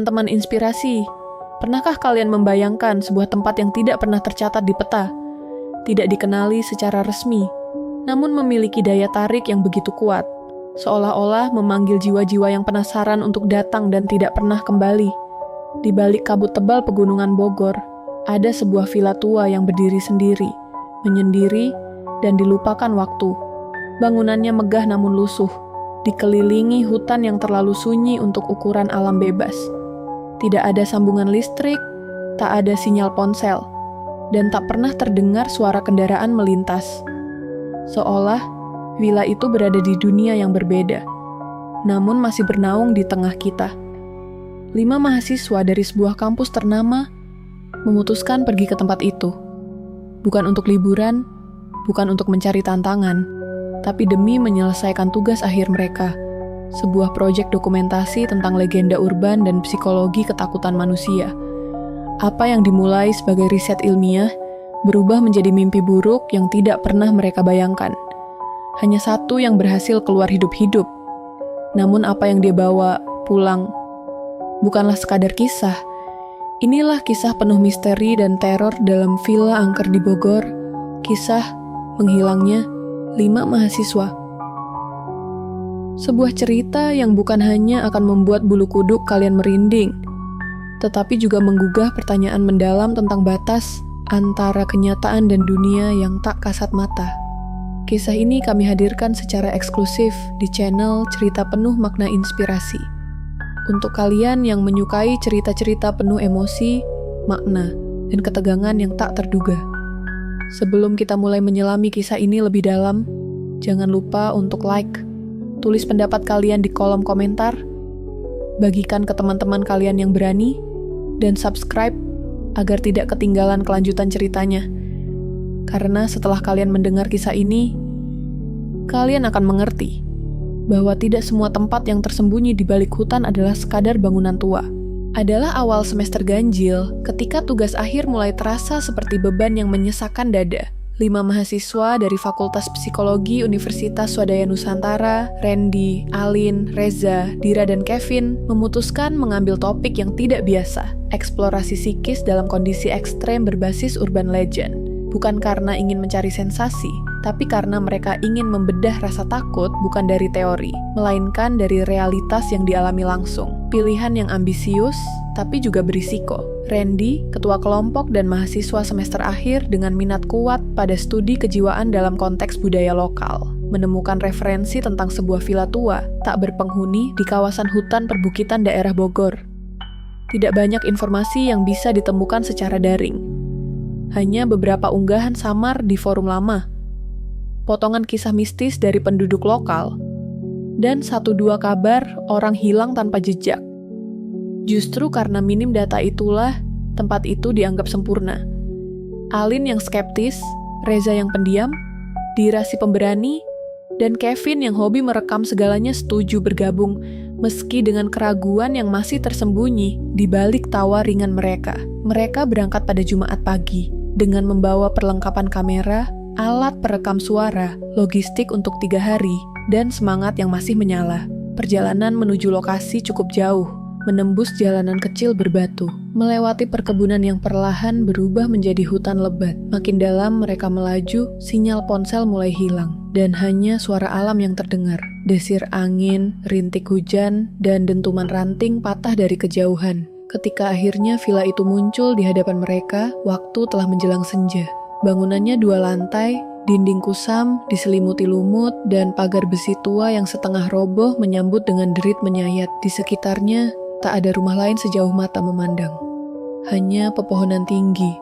teman-teman inspirasi, pernahkah kalian membayangkan sebuah tempat yang tidak pernah tercatat di peta, tidak dikenali secara resmi, namun memiliki daya tarik yang begitu kuat, seolah-olah memanggil jiwa-jiwa yang penasaran untuk datang dan tidak pernah kembali? Di balik kabut tebal pegunungan Bogor, ada sebuah villa tua yang berdiri sendiri, menyendiri, dan dilupakan waktu. Bangunannya megah namun lusuh, dikelilingi hutan yang terlalu sunyi untuk ukuran alam bebas. Tidak ada sambungan listrik, tak ada sinyal ponsel, dan tak pernah terdengar suara kendaraan melintas. Seolah villa itu berada di dunia yang berbeda, namun masih bernaung di tengah kita. 5 mahasiswa dari sebuah kampus ternama memutuskan pergi ke tempat itu. Bukan untuk liburan, bukan untuk mencari tantangan, tapi demi menyelesaikan tugas akhir mereka, sebuah proyek dokumentasi tentang legenda urban dan psikologi ketakutan manusia. Apa yang dimulai sebagai riset ilmiah berubah menjadi mimpi buruk yang tidak pernah mereka bayangkan. Hanya satu yang berhasil keluar hidup-hidup. Namun apa yang dia bawa pulang bukanlah sekadar kisah. Inilah kisah penuh misteri dan teror dalam villa angker di Bogor, kisah menghilangnya 5 mahasiswa. Sebuah cerita yang bukan hanya akan membuat bulu kuduk kalian merinding, tetapi juga menggugah pertanyaan mendalam tentang batas antara kenyataan dan dunia yang tak kasat mata. Kisah ini kami hadirkan secara eksklusif di channel Cerita Penuh Makna Inspirasi. Untuk kalian yang menyukai cerita-cerita penuh emosi, makna, dan ketegangan yang tak terduga. Sebelum kita mulai menyelami kisah ini lebih dalam, jangan lupa untuk like, tulis pendapat kalian di kolom komentar, bagikan ke teman-teman kalian yang berani, dan subscribe agar tidak ketinggalan kelanjutan ceritanya. Karena setelah kalian mendengar kisah ini, kalian akan mengerti bahwa tidak semua tempat yang tersembunyi di balik hutan adalah sekadar bangunan tua. Adalah awal semester ganjil ketika tugas akhir mulai terasa seperti beban yang menyesakkan dada. 5 mahasiswa dari Fakultas Psikologi Universitas Swadaya Nusantara, Randy, Alin, Reza, Dira, dan Kevin memutuskan mengambil topik yang tidak biasa, eksplorasi psikis dalam kondisi ekstrem berbasis urban legend. Bukan karena ingin mencari sensasi, tapi karena mereka ingin membedah rasa takut bukan dari teori, melainkan dari realitas yang dialami langsung. Pilihan yang ambisius, tapi juga berisiko. Randy, ketua kelompok dan mahasiswa semester akhir dengan minat kuat pada studi kejiwaan dalam konteks budaya lokal, menemukan referensi tentang sebuah villa tua tak berpenghuni di kawasan hutan perbukitan daerah Bogor. Tidak banyak informasi yang bisa ditemukan secara daring. Hanya beberapa unggahan samar di forum lama, potongan kisah mistis dari penduduk lokal, dan 1-2 kabar orang hilang tanpa jejak. Justru karena minim data itulah, tempat itu dianggap sempurna. Alin yang skeptis, Reza yang pendiam, Dira si pemberani, dan Kevin yang hobi merekam segalanya setuju bergabung, meski dengan keraguan yang masih tersembunyi di balik tawa ringan mereka. Mereka berangkat pada Jumat pagi, dengan membawa perlengkapan kamera, alat perekam suara, logistik untuk 3 hari, dan semangat yang masih menyala. Perjalanan menuju lokasi cukup jauh, menembus jalanan kecil berbatu, melewati perkebunan yang perlahan berubah menjadi hutan lebat. Makin dalam mereka melaju, sinyal ponsel mulai hilang, dan hanya suara alam yang terdengar. Desir angin, rintik hujan, dan dentuman ranting patah dari kejauhan. Ketika akhirnya villa itu muncul di hadapan mereka, waktu telah menjelang senja. Bangunannya 2 lantai, dinding kusam, diselimuti lumut, dan pagar besi tua yang setengah roboh menyambut dengan derit menyayat. Di sekitarnya, tak ada rumah lain sejauh mata memandang. Hanya pepohonan tinggi,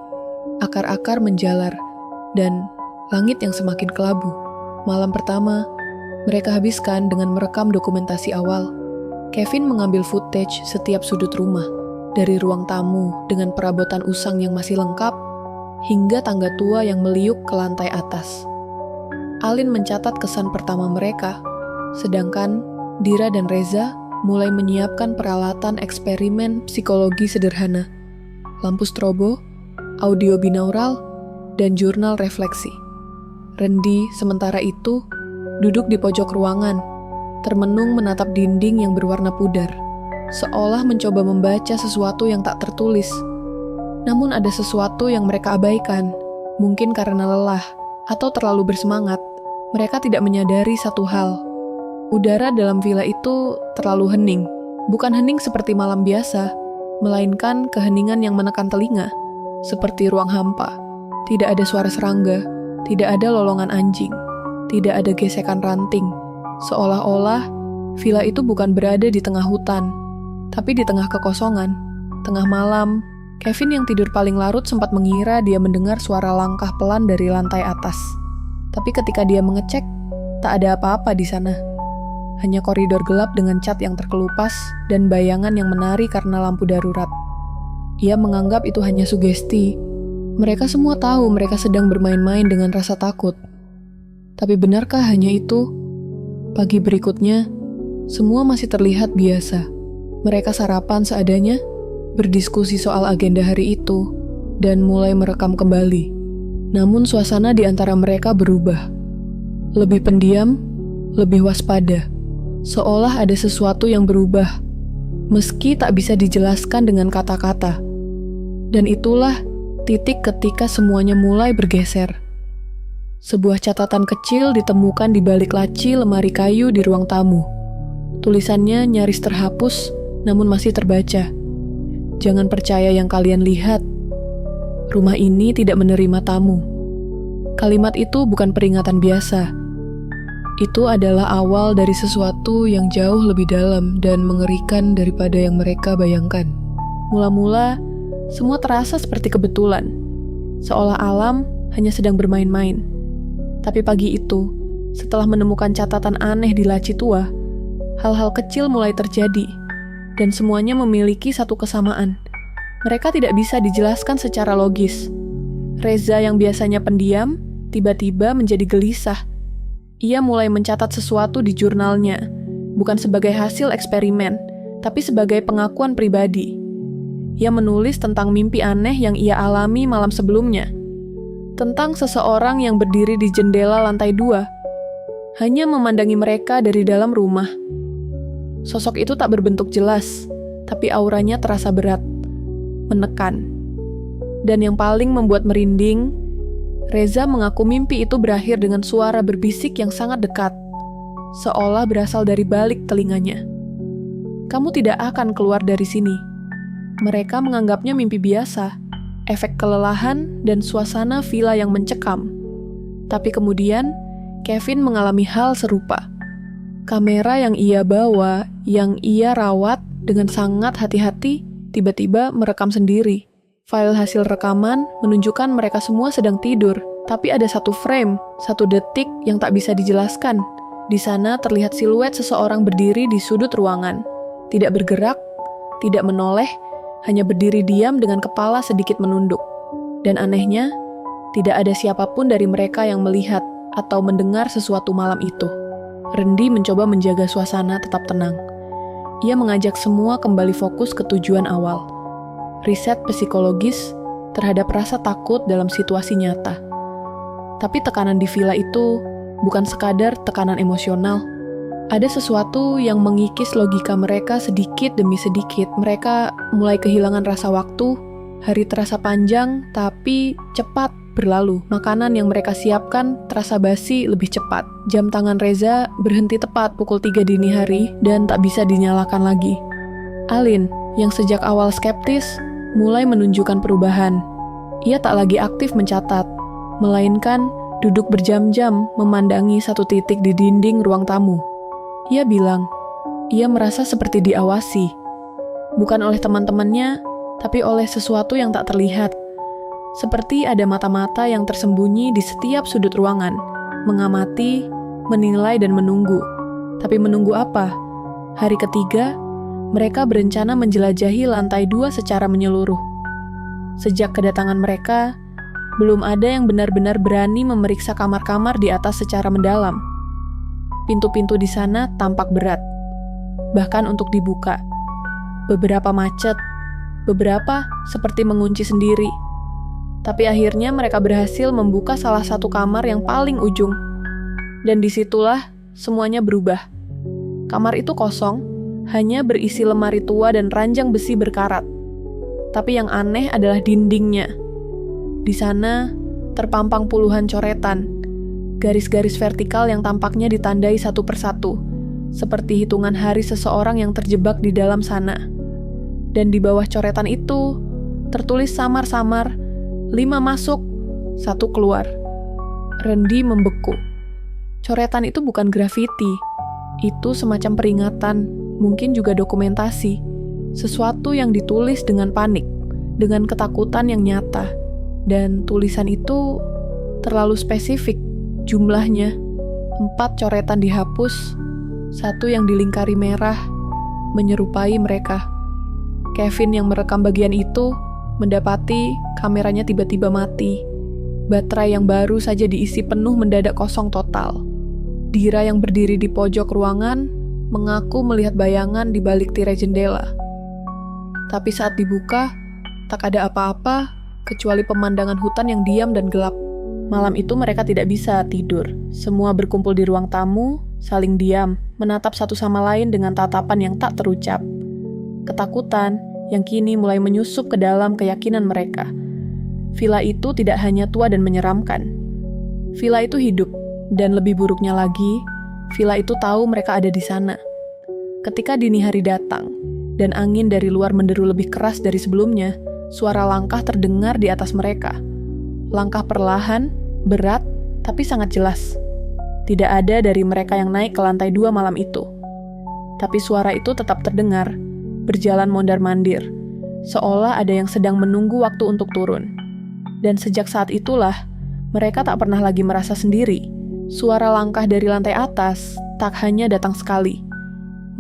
akar-akar menjalar, dan langit yang semakin kelabu. Malam pertama, mereka habiskan dengan merekam dokumentasi awal. Kevin mengambil footage setiap sudut rumah, dari ruang tamu dengan perabotan usang yang masih lengkap, hingga tangga tua yang meliuk ke lantai atas. Alin mencatat kesan pertama mereka, sedangkan Dira dan Reza mulai menyiapkan peralatan eksperimen psikologi sederhana, lampu strobo, audio binaural, dan jurnal refleksi. Randy sementara itu duduk di pojok ruangan, termenung menatap dinding yang berwarna pudar. seolah mencoba membaca sesuatu yang tak tertulis. Namun ada sesuatu yang mereka abaikan, mungkin karena lelah atau terlalu bersemangat. Mereka tidak menyadari satu hal. Udara dalam villa itu terlalu hening. Bukan hening seperti malam biasa, melainkan keheningan yang menekan telinga, seperti ruang hampa. Tidak ada suara serangga, tidak ada lolongan anjing, tidak ada gesekan ranting. Seolah-olah villa itu bukan berada di tengah hutan, tapi di tengah kekosongan. Tengah malam, Kevin yang tidur paling larut sempat mengira dia mendengar suara langkah pelan dari lantai atas. Tapi ketika dia mengecek, tak ada apa-apa di sana. Hanya koridor gelap dengan cat yang terkelupas dan bayangan yang menari karena lampu darurat. Ia menganggap itu hanya sugesti. Mereka semua tahu mereka sedang bermain-main dengan rasa takut. Tapi benarkah hanya itu? Pagi berikutnya, semua masih terlihat biasa. Mereka sarapan seadanya, berdiskusi soal agenda hari itu, dan mulai merekam kembali. Namun suasana di antara mereka berubah. Lebih pendiam, lebih waspada. Seolah ada sesuatu yang berubah, meski tak bisa dijelaskan dengan kata-kata. Dan itulah titik ketika semuanya mulai bergeser. Sebuah catatan kecil ditemukan di balik laci lemari kayu di ruang tamu. Tulisannya nyaris terhapus, namun masih terbaca. Jangan percaya yang kalian lihat. Rumah ini tidak menerima tamu. Kalimat itu bukan peringatan biasa. Itu adalah awal dari sesuatu yang jauh lebih dalam dan mengerikan daripada yang mereka bayangkan. Mula-mula, semua terasa seperti kebetulan, seolah alam hanya sedang bermain-main. Tapi pagi itu, setelah menemukan catatan aneh di laci tua, hal-hal kecil mulai terjadi, dan semuanya memiliki satu kesamaan. Mereka tidak bisa dijelaskan secara logis. Reza yang biasanya pendiam, tiba-tiba menjadi gelisah. Ia mulai mencatat sesuatu di jurnalnya, bukan sebagai hasil eksperimen, tapi sebagai pengakuan pribadi. Ia menulis tentang mimpi aneh yang ia alami malam sebelumnya, tentang seseorang yang berdiri di jendela lantai 2, hanya memandangi mereka dari dalam rumah. Sosok itu tak berbentuk jelas, tapi auranya terasa berat, menekan. Dan yang paling membuat merinding, Reza mengaku mimpi itu berakhir dengan suara berbisik yang sangat dekat, seolah berasal dari balik telinganya. Kamu tidak akan keluar dari sini. Mereka menganggapnya mimpi biasa, efek kelelahan dan suasana villa yang mencekam. Tapi kemudian, Kevin mengalami hal serupa. Kamera yang ia bawa, yang ia rawat dengan sangat hati-hati, tiba-tiba merekam sendiri. File hasil rekaman menunjukkan mereka semua sedang tidur, tapi ada satu frame, satu detik yang tak bisa dijelaskan. Di sana terlihat siluet seseorang berdiri di sudut ruangan. Tidak bergerak, tidak menoleh, hanya berdiri diam dengan kepala sedikit menunduk. Dan anehnya, tidak ada siapapun dari mereka yang melihat atau mendengar sesuatu malam itu. Randy mencoba menjaga suasana tetap tenang. Ia mengajak semua kembali fokus ke tujuan awal. Riset psikologis terhadap rasa takut dalam situasi nyata. Tapi tekanan di villa itu bukan sekadar tekanan emosional. Ada sesuatu yang mengikis logika mereka sedikit demi sedikit. Mereka mulai kehilangan rasa waktu. Hari terasa panjang, tapi cepat berlalu. Makanan yang mereka siapkan terasa basi lebih cepat. Jam tangan Reza berhenti tepat pukul 3 dini hari dan tak bisa dinyalakan lagi. Alin, yang sejak awal skeptis, mulai menunjukkan perubahan. Ia tak lagi aktif mencatat, melainkan duduk berjam-jam memandangi satu titik di dinding ruang tamu. Ia bilang, ia merasa seperti diawasi. Bukan oleh teman-temannya, tapi oleh sesuatu yang tak terlihat. Seperti ada mata-mata yang tersembunyi di setiap sudut ruangan, mengamati, menilai dan menunggu. Tapi menunggu apa? Hari ketiga, mereka berencana menjelajahi lantai 2 secara menyeluruh. Sejak kedatangan mereka, belum ada yang benar-benar berani memeriksa kamar-kamar di atas secara mendalam. Pintu-pintu di sana tampak berat, bahkan untuk dibuka. Beberapa macet, beberapa seperti mengunci sendiri. Tapi akhirnya mereka berhasil membuka salah satu kamar yang paling ujung. Dan disitulah semuanya berubah. Kamar itu kosong, hanya berisi lemari tua dan ranjang besi berkarat. Tapi yang aneh adalah dindingnya. Di sana terpampang puluhan coretan, garis-garis vertikal yang tampaknya ditandai satu persatu, seperti hitungan hari seseorang yang terjebak di dalam sana. Dan di bawah coretan itu tertulis samar-samar, 5 masuk, 1 keluar. Randy membeku. Coretan itu bukan grafiti, itu semacam peringatan, mungkin juga dokumentasi. Sesuatu yang ditulis dengan panik, dengan ketakutan yang nyata. Dan tulisan itu terlalu spesifik. Jumlahnya 4 coretan dihapus, 1 yang dilingkari merah, menyerupai mereka. Kevin yang merekam bagian itu mendapati kameranya tiba-tiba mati. Baterai yang baru saja diisi penuh mendadak kosong total. Dira yang berdiri di pojok ruangan mengaku melihat bayangan di balik tirai jendela. Tapi saat dibuka, tak ada apa-apa kecuali pemandangan hutan yang diam dan gelap. Malam itu mereka tidak bisa tidur. Semua berkumpul di ruang tamu, saling diam, menatap satu sama lain dengan tatapan yang tak terucap. Ketakutan yang kini mulai menyusup ke dalam keyakinan mereka. Villa itu tidak hanya tua dan menyeramkan. Villa itu hidup, dan lebih buruknya lagi, villa itu tahu mereka ada di sana. Ketika dini hari datang, dan angin dari luar menderu lebih keras dari sebelumnya, suara langkah terdengar di atas mereka. Langkah perlahan, berat, tapi sangat jelas. Tidak ada dari mereka yang naik ke lantai 2 malam itu. Tapi suara itu tetap terdengar, berjalan mondar-mandir, seolah ada yang sedang menunggu waktu untuk turun. Dan sejak saat itulah, mereka tak pernah lagi merasa sendiri. Suara langkah dari lantai atas tak hanya datang sekali.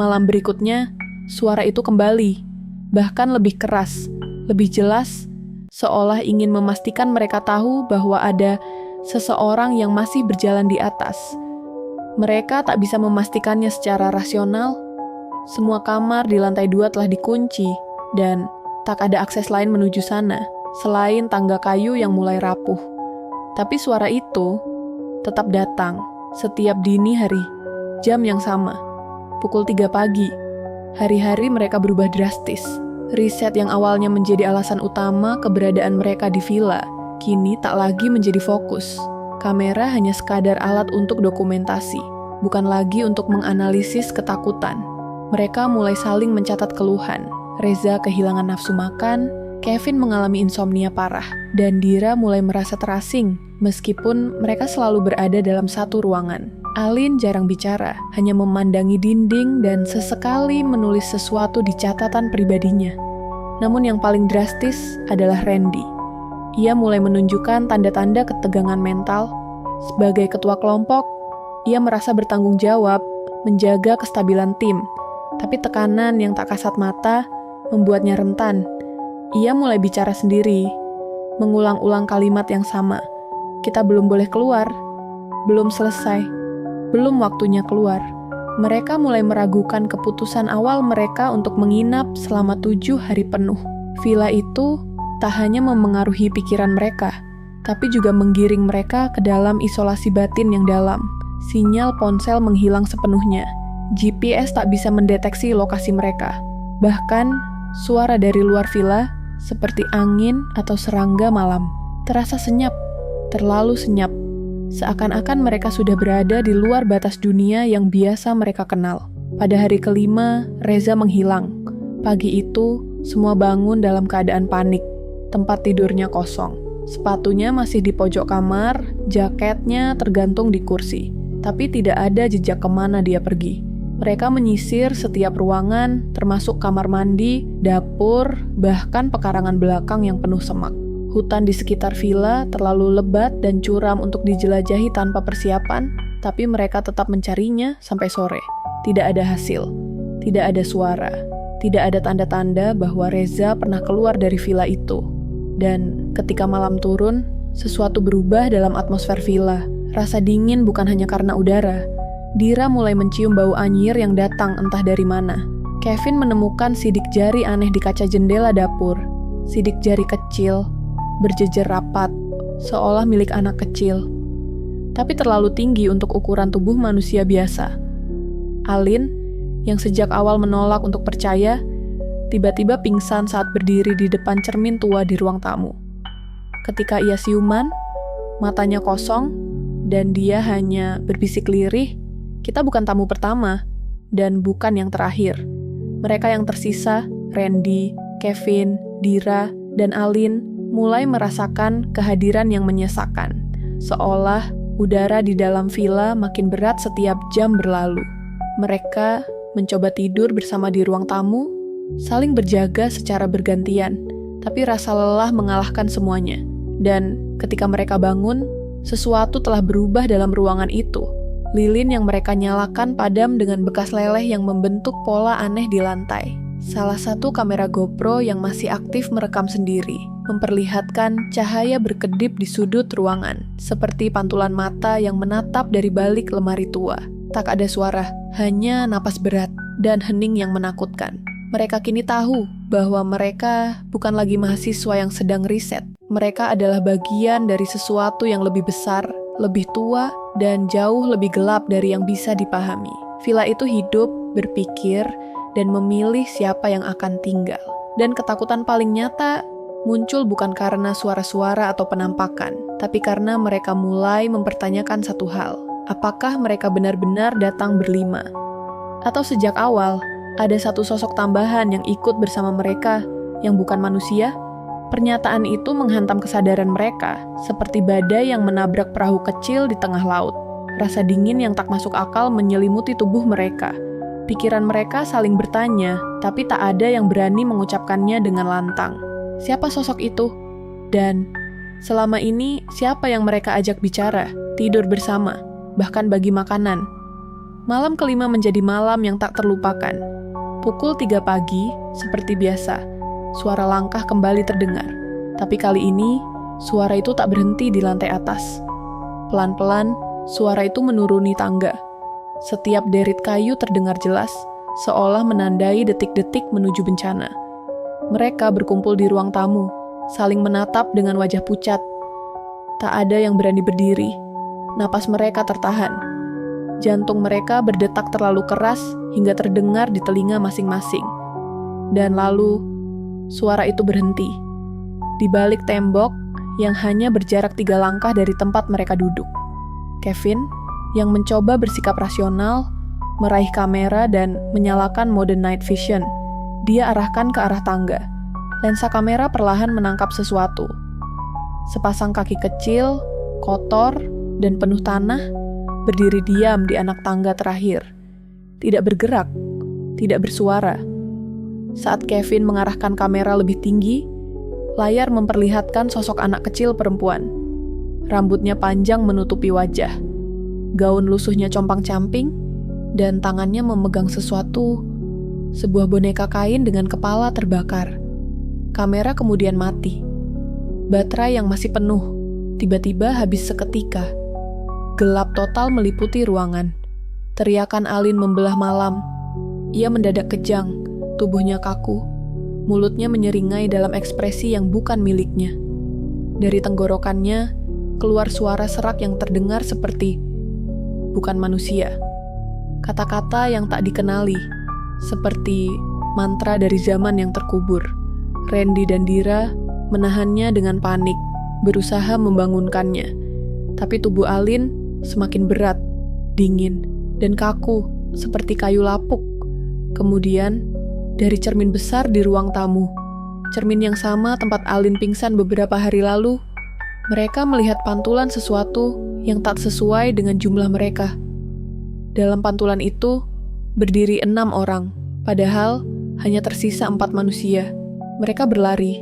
Malam berikutnya, suara itu kembali, bahkan lebih keras, lebih jelas, seolah ingin memastikan mereka tahu bahwa ada seseorang yang masih berjalan di atas. Mereka tak bisa memastikannya secara rasional. Semua kamar di lantai 2 telah dikunci, dan tak ada akses lain menuju sana, selain tangga kayu yang mulai rapuh. Tapi suara itu tetap datang setiap dini hari, jam yang sama, pukul 3 pagi. Hari-hari mereka berubah drastis. Riset yang awalnya menjadi alasan utama keberadaan mereka di villa, kini tak lagi menjadi fokus. Kamera hanya sekadar alat untuk dokumentasi, bukan lagi untuk menganalisis ketakutan. Mereka mulai saling mencatat keluhan. Reza kehilangan nafsu makan, Kevin mengalami insomnia parah, dan Dira mulai merasa terasing, meskipun mereka selalu berada dalam satu ruangan. Alin jarang bicara, hanya memandangi dinding dan sesekali menulis sesuatu di catatan pribadinya. Namun yang paling drastis adalah Randy. Ia mulai menunjukkan tanda-tanda ketegangan mental. Sebagai ketua kelompok, ia merasa bertanggung jawab menjaga kestabilan tim, tapi tekanan yang tak kasat mata membuatnya rentan. Ia mulai bicara sendiri, mengulang-ulang kalimat yang sama. Kita belum boleh keluar, belum selesai. Belum waktunya keluar. Mereka mulai meragukan keputusan awal mereka untuk menginap selama 7 hari penuh. Villa itu tak hanya memengaruhi pikiran mereka, tapi juga menggiring mereka ke dalam isolasi batin yang dalam. Sinyal ponsel menghilang sepenuhnya. GPS tak bisa mendeteksi lokasi mereka. Bahkan, suara dari luar villa, seperti angin atau serangga malam, terasa senyap, terlalu senyap. Seakan-akan mereka sudah berada di luar batas dunia yang biasa mereka kenal. Pada hari kelima, Reza menghilang. Pagi itu, semua bangun dalam keadaan panik. Tempat tidurnya kosong. Sepatunya masih di pojok kamar, jaketnya tergantung di kursi. Tapi tidak ada jejak kemana dia pergi. Mereka menyisir setiap ruangan, termasuk kamar mandi, dapur, bahkan pekarangan belakang yang penuh semak. Hutan di sekitar villa terlalu lebat dan curam untuk dijelajahi tanpa persiapan, tapi mereka tetap mencarinya sampai sore. Tidak ada hasil, tidak ada suara, tidak ada tanda-tanda bahwa Reza pernah keluar dari villa itu. Dan ketika malam turun, sesuatu berubah dalam atmosfer villa. Rasa dingin bukan hanya karena udara. Dira mulai mencium bau anyir yang datang entah dari mana. Kevin menemukan sidik jari aneh di kaca jendela dapur. Sidik jari kecil, berjejer rapat, seolah milik anak kecil. Tapi terlalu tinggi untuk ukuran tubuh manusia biasa. Alin, yang sejak awal menolak untuk percaya, tiba-tiba pingsan saat berdiri di depan cermin tua di ruang tamu. Ketika ia siuman, matanya kosong, dan dia hanya berbisik lirih, "Kita bukan tamu pertama, dan bukan yang terakhir." Mereka yang tersisa, Randy, Kevin, Dira, dan Alin, mulai merasakan kehadiran yang menyesakan, seolah udara di dalam villa makin berat setiap jam berlalu. Mereka mencoba tidur bersama di ruang tamu, saling berjaga secara bergantian, tapi rasa lelah mengalahkan semuanya. Dan ketika mereka bangun, sesuatu telah berubah dalam ruangan itu. Lilin yang mereka nyalakan padam dengan bekas leleh yang membentuk pola aneh di lantai. Salah satu kamera GoPro yang masih aktif merekam sendiri, memperlihatkan cahaya berkedip di sudut ruangan, seperti pantulan mata yang menatap dari balik lemari tua. Tak ada suara, hanya napas berat dan hening yang menakutkan. Mereka kini tahu bahwa mereka bukan lagi mahasiswa yang sedang riset. Mereka adalah bagian dari sesuatu yang lebih besar, lebih tua, dan jauh lebih gelap dari yang bisa dipahami. Villa itu hidup, berpikir, dan memilih siapa yang akan tinggal. Dan ketakutan paling nyata muncul bukan karena suara-suara atau penampakan, tapi karena mereka mulai mempertanyakan satu hal. Apakah mereka benar-benar datang berlima? Atau sejak awal, ada satu sosok tambahan yang ikut bersama mereka, yang bukan manusia? Pernyataan itu menghantam kesadaran mereka, seperti badai yang menabrak perahu kecil di tengah laut. Rasa dingin yang tak masuk akal menyelimuti tubuh mereka. Pikiran mereka saling bertanya, tapi tak ada yang berani mengucapkannya dengan lantang. Siapa sosok itu? Dan selama ini, siapa yang mereka ajak bicara, tidur bersama, bahkan bagi makanan? Malam kelima menjadi malam yang tak terlupakan. Pukul 3 pagi, seperti biasa, suara langkah kembali terdengar. Tapi kali ini, suara itu tak berhenti di lantai atas. Pelan-pelan, suara itu menuruni tangga. Setiap derit kayu terdengar jelas, seolah menandai detik-detik menuju bencana. Mereka berkumpul di ruang tamu, saling menatap dengan wajah pucat. Tak ada yang berani berdiri. Napas mereka tertahan. Jantung mereka berdetak terlalu keras hingga terdengar di telinga masing-masing. Dan lalu, suara itu berhenti. Di balik tembok yang hanya berjarak 3 langkah dari tempat mereka duduk. Kevin, yang mencoba bersikap rasional, meraih kamera dan menyalakan mode night vision. Dia arahkan ke arah tangga. Lensa kamera perlahan menangkap sesuatu. Sepasang kaki kecil, kotor, dan penuh tanah, berdiri diam di anak tangga terakhir. Tidak bergerak, tidak bersuara. Saat Kevin mengarahkan kamera lebih tinggi, layar memperlihatkan sosok anak kecil perempuan. Rambutnya panjang menutupi wajah. Gaun lusuhnya compang-camping, dan tangannya memegang sesuatu, sebuah boneka kain dengan kepala terbakar. Kamera kemudian mati. Baterai yang masih penuh, tiba-tiba habis seketika. Gelap total meliputi ruangan. Teriakan Alin membelah malam. Ia mendadak kejang, tubuhnya kaku, mulutnya menyeringai dalam ekspresi yang bukan miliknya. Dari tenggorokannya, keluar suara serak yang terdengar seperti, "Bukan manusia." Kata-kata yang tak dikenali, seperti mantra dari zaman yang terkubur. Randy dan Dira menahannya dengan panik, berusaha membangunkannya. Tapi tubuh Alin semakin berat, dingin, dan kaku, seperti kayu lapuk. Kemudian, dari cermin besar di ruang tamu, cermin yang sama tempat Alin pingsan beberapa hari lalu, mereka melihat pantulan sesuatu yang tak sesuai dengan jumlah mereka. Dalam pantulan itu, berdiri 6 orang, padahal hanya tersisa 4 manusia. Mereka berlari,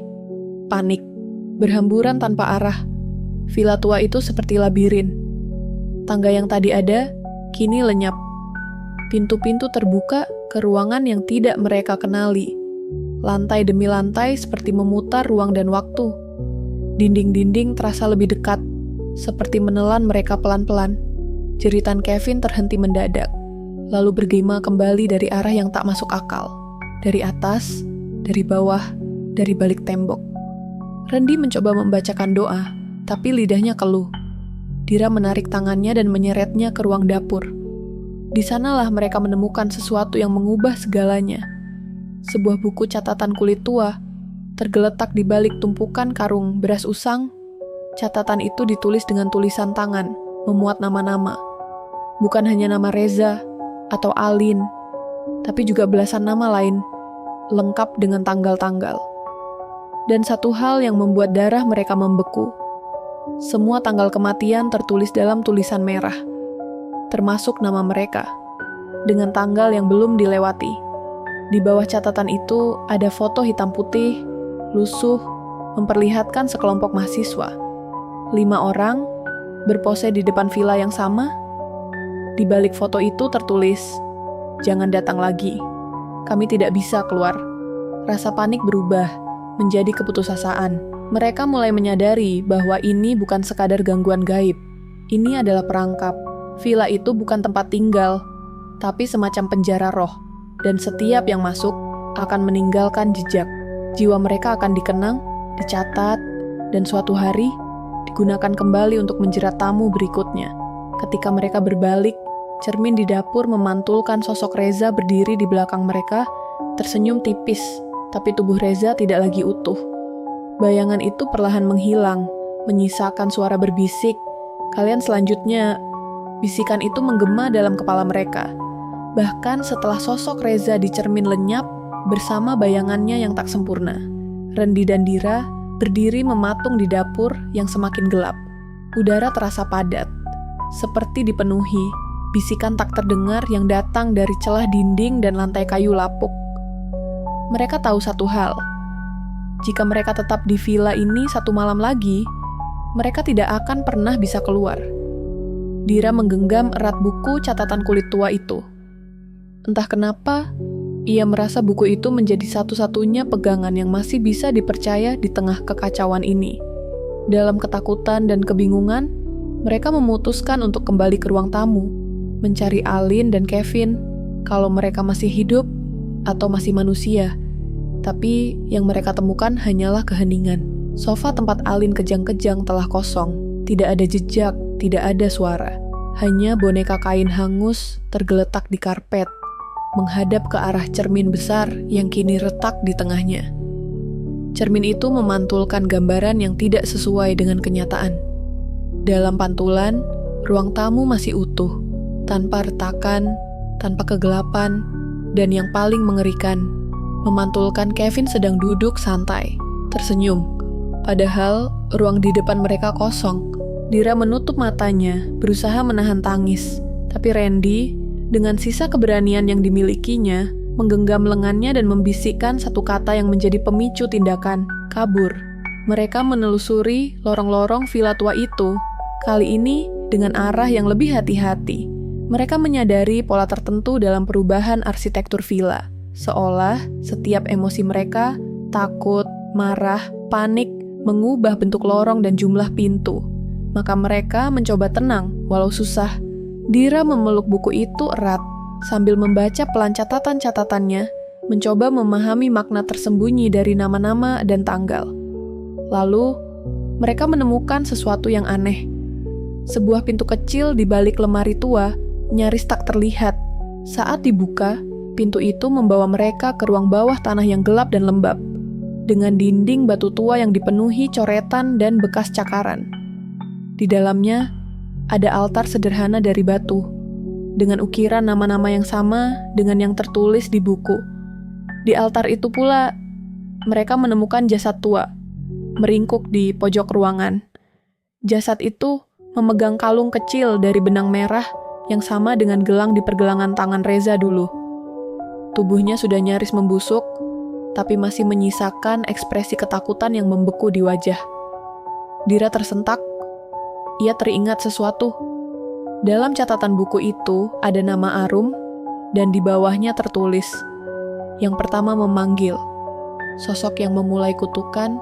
panik, berhamburan tanpa arah. Villa tua itu seperti labirin. Tangga yang tadi ada, kini lenyap. Pintu-pintu terbuka ke ruangan yang tidak mereka kenali. Lantai demi lantai seperti memutar ruang dan waktu. Dinding-dinding terasa lebih dekat, seperti menelan mereka pelan-pelan. Jeritan Kevin terhenti mendadak, lalu bergema kembali dari arah yang tak masuk akal. Dari atas, dari bawah, dari balik tembok. Randy mencoba membacakan doa, tapi lidahnya keluh. Dira menarik tangannya dan menyeretnya ke ruang dapur. Di sanalah mereka menemukan sesuatu yang mengubah segalanya. Sebuah buku catatan kulit tua tergeletak di balik tumpukan karung beras usang. Catatan itu ditulis dengan tulisan tangan, memuat nama-nama. Bukan hanya nama Reza atau Alin, tapi juga belasan nama lain, lengkap dengan tanggal-tanggal. Dan satu hal yang membuat darah mereka membeku. Semua tanggal kematian tertulis dalam tulisan merah, termasuk nama mereka, dengan tanggal yang belum dilewati. Di bawah catatan itu ada foto hitam putih, lusuh, memperlihatkan sekelompok mahasiswa. 5 orang berpose di depan villa yang sama. Di balik foto itu tertulis, "Jangan datang lagi. Kami tidak bisa keluar." Rasa panik berubah menjadi keputusasaan. Mereka mulai menyadari bahwa ini bukan sekadar gangguan gaib. Ini adalah perangkap. Villa itu bukan tempat tinggal, tapi semacam penjara roh. Dan setiap yang masuk akan meninggalkan jejak. Jiwa mereka akan dikenang, dicatat, dan suatu hari digunakan kembali untuk menjerat tamu berikutnya. Ketika mereka berbalik, cermin di dapur memantulkan sosok Reza berdiri di belakang mereka, tersenyum tipis, tapi tubuh Reza tidak lagi utuh. Bayangan itu perlahan menghilang, menyisakan suara berbisik. Kalian selanjutnya, bisikan itu menggema dalam kepala mereka. Bahkan setelah sosok Reza di cermin lenyap, bersama bayangannya yang tak sempurna. Rendi dan Dira berdiri mematung di dapur yang semakin gelap. Udara terasa padat, seperti dipenuhi. Bisikan tak terdengar yang datang dari celah dinding dan lantai kayu lapuk. Mereka tahu satu hal. Jika mereka tetap di villa ini satu malam lagi, mereka tidak akan pernah bisa keluar. Dira menggenggam erat buku catatan kulit tua itu. Entah kenapa, ia merasa buku itu menjadi satu-satunya pegangan yang masih bisa dipercaya di tengah kekacauan ini. Dalam ketakutan dan kebingungan, mereka memutuskan untuk kembali ke ruang tamu, mencari Alin dan Kevin, kalau mereka masih hidup atau masih manusia. Tapi yang mereka temukan hanyalah keheningan. Sofa tempat Alin kejang-kejang telah kosong. Tidak ada jejak, tidak ada suara. Hanya boneka kain hangus tergeletak di karpet, menghadap ke arah cermin besar yang kini retak di tengahnya. Cermin itu memantulkan gambaran yang tidak sesuai dengan kenyataan. Dalam pantulan, ruang tamu masih utuh, tanpa retakan, tanpa kegelapan, dan yang paling mengerikan, memantulkan Kevin sedang duduk santai, tersenyum. Padahal ruang di depan mereka kosong. Dira menutup matanya, berusaha menahan tangis. Tapi Randy, dengan sisa keberanian yang dimilikinya, menggenggam lengannya dan membisikkan satu kata yang menjadi pemicu tindakan, kabur. Mereka menelusuri lorong-lorong villa tua itu, kali ini dengan arah yang lebih hati-hati. Mereka menyadari pola tertentu dalam perubahan arsitektur villa, seolah setiap emosi mereka, takut, marah, panik, mengubah bentuk lorong dan jumlah pintu. Maka mereka mencoba tenang, walau susah. Dira memeluk buku itu erat, sambil membaca pelan catatan-catatannya, mencoba memahami makna tersembunyi dari nama-nama dan tanggal. Lalu, mereka menemukan sesuatu yang aneh. Sebuah pintu kecil di balik lemari tua nyaris tak terlihat. Saat dibuka, pintu itu membawa mereka ke ruang bawah tanah yang gelap dan lembab, dengan dinding batu tua yang dipenuhi coretan dan bekas cakaran. Di dalamnya, ada altar sederhana dari batu, dengan ukiran nama-nama yang sama dengan yang tertulis di buku. Di altar itu pula, mereka menemukan jasad tua, meringkuk di pojok ruangan. Jasad itu memegang kalung kecil dari benang merah yang sama dengan gelang di pergelangan tangan Reza dulu. Tubuhnya sudah nyaris membusuk, tapi masih menyisakan ekspresi ketakutan yang membeku di wajah. Dira tersentak. Ia teringat sesuatu. Dalam catatan buku itu ada nama Arum, dan di bawahnya tertulis, yang pertama memanggil, sosok yang memulai kutukan,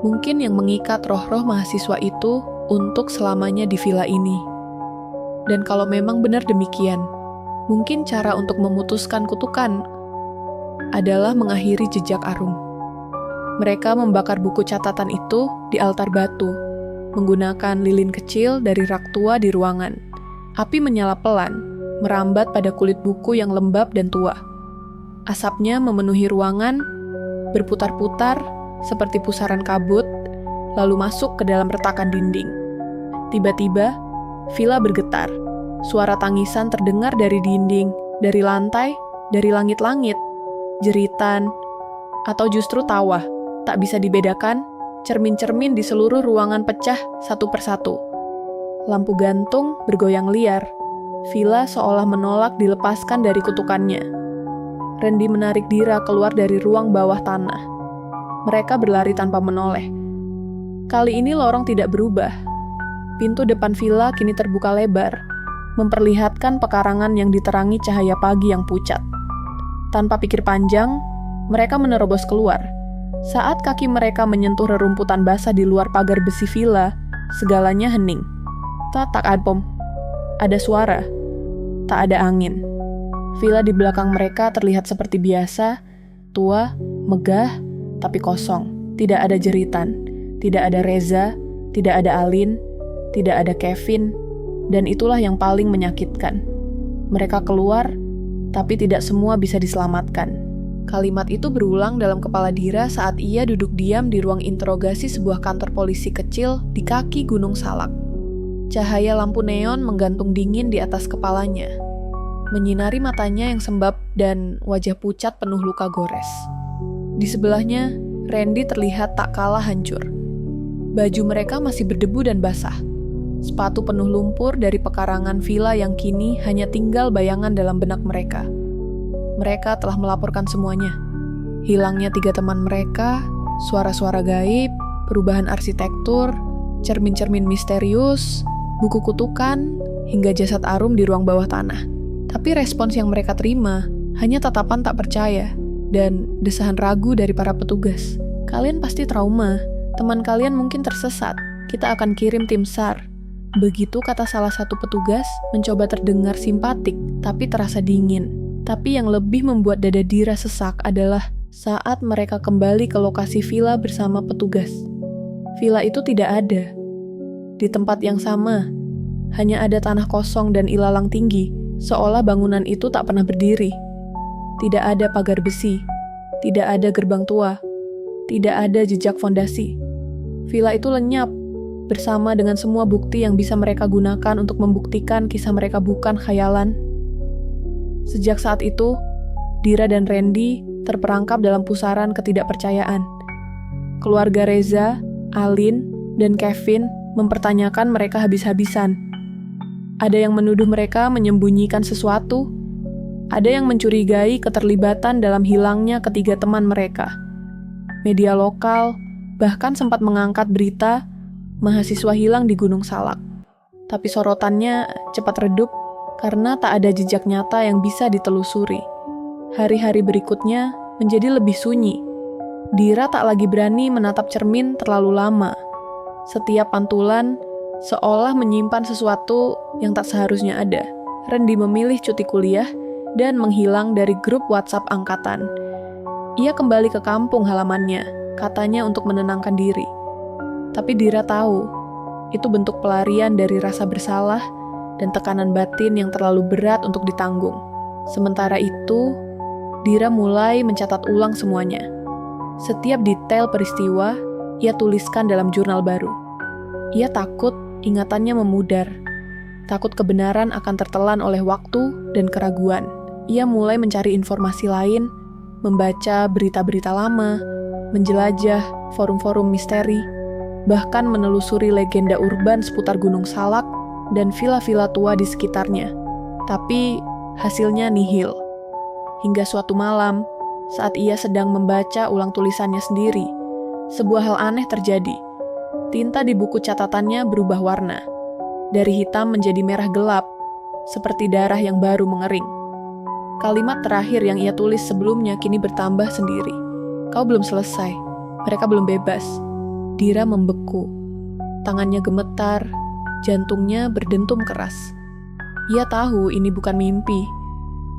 mungkin yang mengikat roh-roh mahasiswa itu untuk selamanya di villa ini. Dan kalau memang benar demikian, mungkin cara untuk memutuskan kutukan adalah mengakhiri jejak Arum. Mereka membakar buku catatan itu di altar batu, menggunakan lilin kecil dari rak tua di ruangan. Api menyala pelan, merambat pada kulit buku yang lembab dan tua. Asapnya memenuhi ruangan, berputar-putar seperti pusaran kabut, lalu masuk ke dalam retakan dinding. Tiba-tiba, villa bergetar. Suara tangisan terdengar dari dinding, dari lantai, dari langit-langit, jeritan, atau justru tawa. Tak bisa dibedakan, cermin-cermin di seluruh ruangan pecah satu persatu. Lampu gantung bergoyang liar. Villa seolah menolak dilepaskan dari kutukannya. Randy menarik Dira keluar dari ruang bawah tanah. Mereka berlari tanpa menoleh. Kali ini lorong tidak berubah. Pintu depan villa kini terbuka lebar, memperlihatkan pekarangan yang diterangi cahaya pagi yang pucat. Tanpa pikir panjang, mereka menerobos keluar. Saat kaki mereka menyentuh rerumputan basah di luar pagar besi villa, segalanya hening. Tak adpom. Ada suara. Tak ada angin. Villa di belakang mereka terlihat seperti biasa, tua, megah, tapi kosong. Tidak ada jeritan. Tidak ada Reza, tidak ada Alin, tidak ada Kevin, dan itulah yang paling menyakitkan. Mereka keluar, tapi tidak semua bisa diselamatkan. Kalimat itu berulang dalam kepala Dira saat ia duduk diam di ruang interogasi sebuah kantor polisi kecil di kaki Gunung Salak. Cahaya lampu neon menggantung dingin di atas kepalanya, menyinari matanya yang sembab dan wajah pucat penuh luka gores. Di sebelahnya, Randy terlihat tak kalah hancur. Baju mereka masih berdebu dan basah. Sepatu penuh lumpur dari pekarangan villa yang kini hanya tinggal bayangan dalam benak mereka. Mereka telah melaporkan semuanya. Hilangnya 3 teman mereka, suara-suara gaib, perubahan arsitektur, cermin-cermin misterius, buku kutukan, hingga jasad Arum di ruang bawah tanah. Tapi respons yang mereka terima hanya tatapan tak percaya dan desahan ragu dari para petugas. Kalian pasti trauma, teman kalian mungkin tersesat, kita akan kirim tim SAR. Begitu kata salah satu petugas mencoba terdengar simpatik, tapi terasa dingin. Tapi yang lebih membuat dada Dira sesak adalah saat mereka kembali ke lokasi villa bersama petugas. Villa itu tidak ada. Di tempat yang sama, hanya ada tanah kosong dan ilalang tinggi, seolah bangunan itu tak pernah berdiri. Tidak ada pagar besi, tidak ada gerbang tua, tidak ada jejak fondasi. Villa itu lenyap, bersama dengan semua bukti yang bisa mereka gunakan untuk membuktikan kisah mereka bukan khayalan. Sejak saat itu, Dira dan Randy terperangkap dalam pusaran ketidakpercayaan. Keluarga Reza, Alin, dan Kevin mempertanyakan mereka habis-habisan. Ada yang menuduh mereka menyembunyikan sesuatu, ada yang mencurigai keterlibatan dalam hilangnya ketiga teman mereka. Media lokal bahkan sempat mengangkat berita mahasiswa hilang di Gunung Salak. Tapi sorotannya cepat redup karena tak ada jejak nyata yang bisa ditelusuri. Hari-hari berikutnya menjadi lebih sunyi. Dira tak lagi berani menatap cermin terlalu lama. Setiap pantulan seolah menyimpan sesuatu yang tak seharusnya ada. Randy memilih cuti kuliah dan menghilang dari grup WhatsApp angkatan. Ia kembali ke kampung halamannya, katanya untuk menenangkan diri. Tapi Dira tahu, itu bentuk pelarian dari rasa bersalah dan tekanan batin yang terlalu berat untuk ditanggung. Sementara itu, Dira mulai mencatat ulang semuanya. Setiap detail peristiwa, ia tuliskan dalam jurnal baru. Ia takut ingatannya memudar, takut kebenaran akan tertelan oleh waktu dan keraguan. Ia mulai mencari informasi lain, membaca berita-berita lama, menjelajah forum-forum misteri, bahkan menelusuri legenda urban seputar Gunung Salak dan villa-villa tua di sekitarnya. Tapi hasilnya nihil. Hingga suatu malam, saat ia sedang membaca ulang tulisannya sendiri, sebuah hal aneh terjadi. Tinta di buku catatannya berubah warna, dari hitam menjadi merah gelap, seperti darah yang baru mengering. Kalimat terakhir yang ia tulis sebelumnya kini bertambah sendiri. Kau belum selesai, mereka belum bebas. Dira membeku, tangannya gemetar, jantungnya berdentum keras. Ia tahu ini bukan mimpi.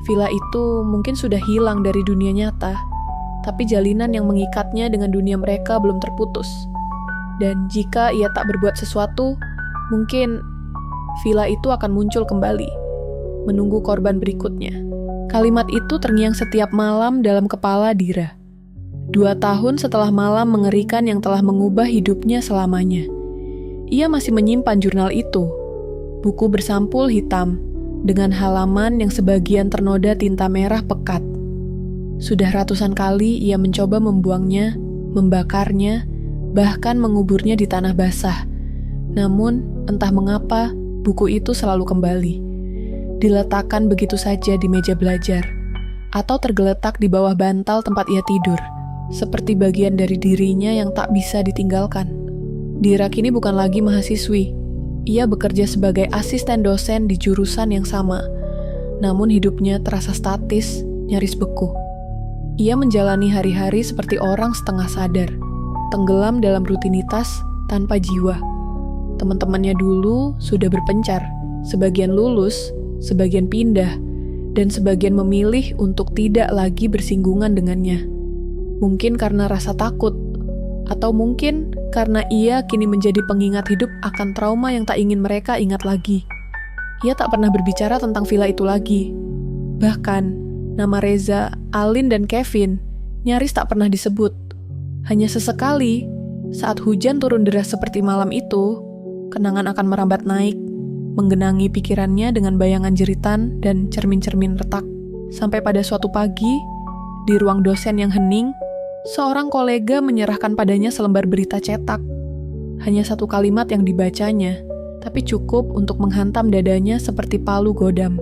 Villa itu mungkin sudah hilang dari dunia nyata, tapi jalinan yang mengikatnya dengan dunia mereka belum terputus. Dan jika ia tak berbuat sesuatu, mungkin villa itu akan muncul kembali. menunggu korban berikutnya. Kalimat itu terngiang setiap malam dalam kepala Dira. 2 tahun setelah malam mengerikan yang telah mengubah hidupnya selamanya. Ia masih menyimpan jurnal itu, buku bersampul hitam, dengan halaman yang sebagian ternoda tinta merah pekat. Sudah ratusan kali ia mencoba membuangnya, membakarnya, bahkan menguburnya di tanah basah. Namun, entah mengapa, buku itu selalu kembali. Diletakkan begitu saja di meja belajar, atau tergeletak di bawah bantal tempat ia tidur, seperti bagian dari dirinya yang tak bisa ditinggalkan. Dira kini bukan lagi mahasiswi. Ia bekerja sebagai asisten dosen di jurusan yang sama. Namun hidupnya terasa statis, nyaris beku. Ia menjalani hari-hari seperti orang setengah sadar, tenggelam dalam rutinitas tanpa jiwa. Teman-temannya dulu sudah berpencar, sebagian lulus, sebagian pindah, dan sebagian memilih untuk tidak lagi bersinggungan dengannya. Mungkin karena rasa takut, atau mungkin karena ia kini menjadi pengingat hidup akan trauma yang tak ingin mereka ingat lagi. Ia tak pernah berbicara tentang villa itu lagi. Bahkan, nama Reza, Alin, dan Kevin nyaris tak pernah disebut. Hanya sesekali, saat hujan turun deras seperti malam itu, kenangan akan merambat naik, menggenangi pikirannya dengan bayangan jeritan dan cermin-cermin retak. Sampai pada suatu pagi, di ruang dosen yang hening, seorang kolega menyerahkan padanya selembar berita cetak. Hanya 1 kalimat yang dibacanya, tapi cukup untuk menghantam dadanya seperti palu godam.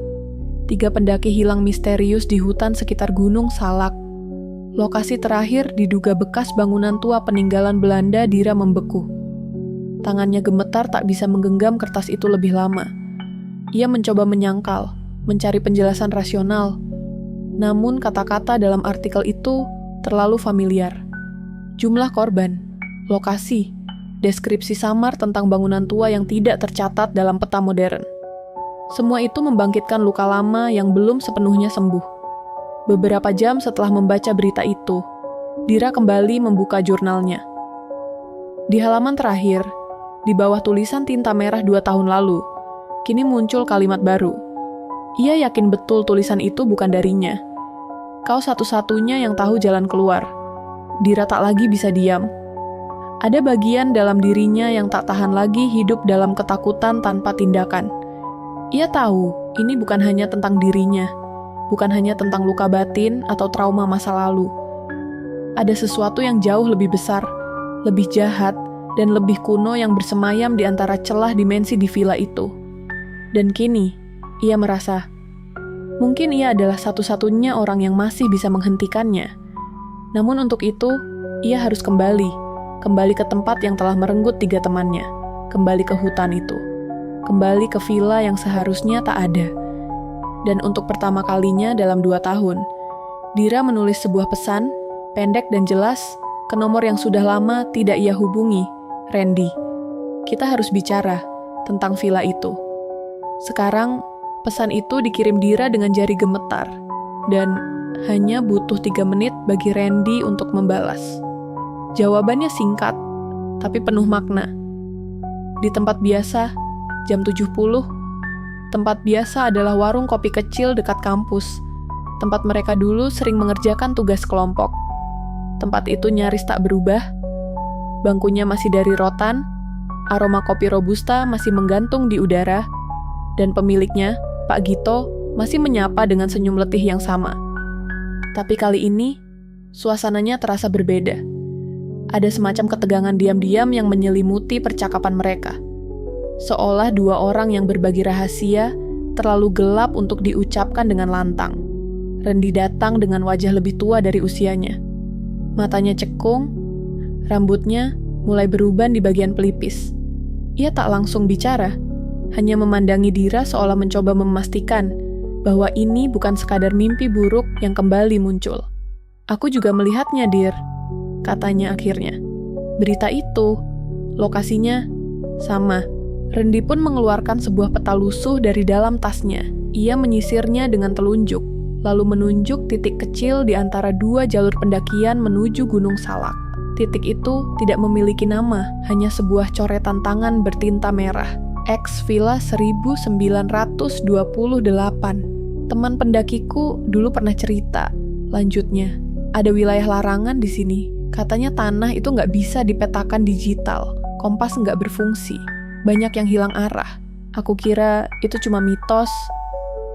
3 pendaki hilang misterius di hutan sekitar Gunung Salak. Lokasi terakhir diduga bekas bangunan tua peninggalan Belanda. Dira membeku. Tangannya gemetar tak bisa menggenggam kertas itu lebih lama. Ia mencoba menyangkal, mencari penjelasan rasional. Namun kata-kata dalam artikel itu terlalu familiar. Jumlah korban, lokasi, deskripsi samar tentang bangunan tua yang tidak tercatat dalam peta modern. Semua itu membangkitkan luka lama yang belum sepenuhnya sembuh. Beberapa jam setelah membaca berita itu, Dira kembali membuka jurnalnya. Di halaman terakhir, di bawah tulisan tinta merah 2 tahun lalu, kini muncul kalimat baru. Ia yakin betul tulisan itu bukan darinya. Kau satu-satunya yang tahu jalan keluar. Dira tak lagi bisa diam. Ada bagian dalam dirinya yang tak tahan lagi hidup dalam ketakutan tanpa tindakan. Ia tahu ini bukan hanya tentang dirinya, bukan hanya tentang luka batin atau trauma masa lalu. Ada sesuatu yang jauh lebih besar, lebih jahat, dan lebih kuno yang bersemayam di antara celah dimensi di villa itu. Dan kini, ia merasa, mungkin ia adalah satu-satunya orang yang masih bisa menghentikannya. Namun untuk itu, ia harus kembali ke tempat yang telah merenggut 3 temannya, kembali ke hutan itu. Kembali ke villa yang seharusnya tak ada. Dan untuk pertama kalinya dalam 2 tahun, Dira menulis sebuah pesan, pendek dan jelas, ke nomor yang sudah lama tidak ia hubungi, Randy. Kita harus bicara tentang villa itu. Sekarang, pesan itu dikirim Dira dengan jari gemetar, dan hanya butuh 3 menit bagi Randy untuk membalas. Jawabannya singkat, tapi penuh makna. Di tempat biasa, jam 7.10, tempat biasa adalah warung kopi kecil dekat kampus, tempat mereka dulu sering mengerjakan tugas kelompok. Tempat itu nyaris tak berubah, bangkunya masih dari rotan, aroma kopi robusta masih menggantung di udara, dan pemiliknya, Pak Gito, masih menyapa dengan senyum letih yang sama. Tapi kali ini, suasananya terasa berbeda. Ada semacam ketegangan diam-diam yang menyelimuti percakapan mereka. Seolah 2 orang yang berbagi rahasia terlalu gelap untuk diucapkan dengan lantang. Randy datang dengan wajah lebih tua dari usianya. Matanya cekung, rambutnya mulai beruban di bagian pelipis. Ia tak langsung bicara, hanya memandangi Dira seolah mencoba memastikan bahwa ini bukan sekadar mimpi buruk yang kembali muncul. Aku juga melihatnya, Dir, katanya akhirnya. Berita itu, lokasinya, sama. Randy pun mengeluarkan sebuah peta lusuh dari dalam tasnya. Ia menyisirnya dengan telunjuk, lalu menunjuk titik kecil di antara 2 jalur pendakian menuju Gunung Salak. Titik itu tidak memiliki nama, hanya sebuah coretan tangan bertinta merah. X Villa 1928. Teman pendakiku dulu pernah cerita. Lanjutnya, ada wilayah larangan di sini. Katanya tanah itu nggak bisa dipetakan digital, kompas nggak berfungsi, banyak yang hilang arah. Aku kira itu cuma mitos,